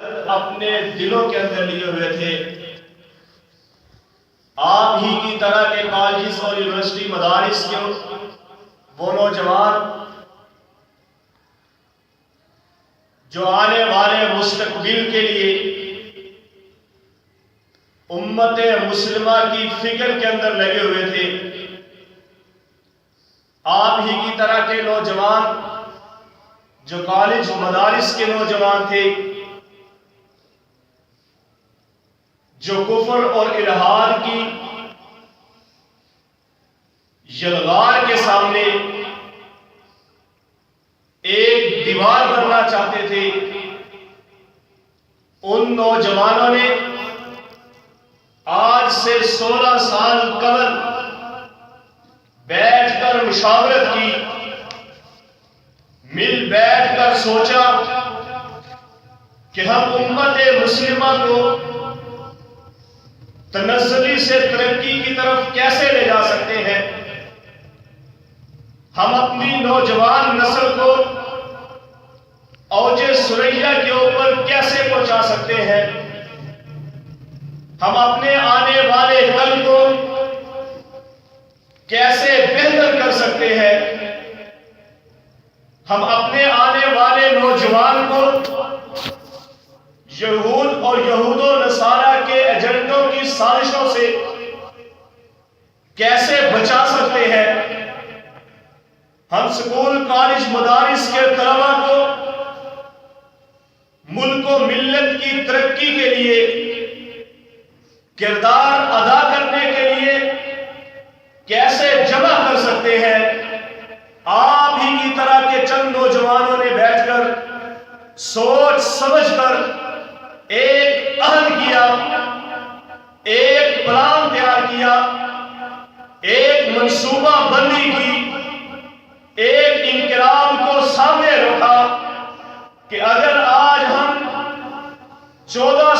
اپنے دلوں کے اندر لیے ہوئے تھے۔ آپ ہی کی طرح کے کالجز اور یونیورسٹی مدارس کے وہ نوجوان جو آنے والے مستقبل کے لیے امت مسلمہ کی فکر کے اندر لگے ہوئے تھے، آپ ہی کی طرح کے نوجوان جو کالج مدارس کے نوجوان تھے، جو کفر اور الحاد کی یلغار کے سامنے ایک دیوار بننا چاہتے تھے، ان نوجوانوں نے آج سے 16 سال قبل بیٹھ کر مشاورت کی، مل بیٹھ کر سوچا کہ ہم امت مسلمہ کو تنزلی سے ترقی کی طرف کیسے لے جا سکتے ہیں، ہم اپنی نوجوان نسل کو اوج ثریا کے اوپر کیسے پہنچا سکتے ہیں، ہم اپنے آنے والے کل کو کیسے بہتر کر سکتے ہیں، ہم اپنے آنے والے نوجوان کو یہود اور یہود و نصارہ کے ایجنڈوں کی سازشوں سے کیسے بچا سکتے ہیں، ہم سکول کالج مدارس کے طلباء کو ملک و ملت کی ترقی کے لیے کردار ادا کرنے کے لیے کیسے جمع کر سکتے ہیں۔ آپ ہی کی طرح کے چند نوجوانوں نے بیٹھ کر سوچ سمجھ کر ایک عہد کیا، ایک پلان تیار کیا، ایک منصوبہ بندی کی، ایک انقلاب کو سامنے رکھا کہ اگر آج ہم 14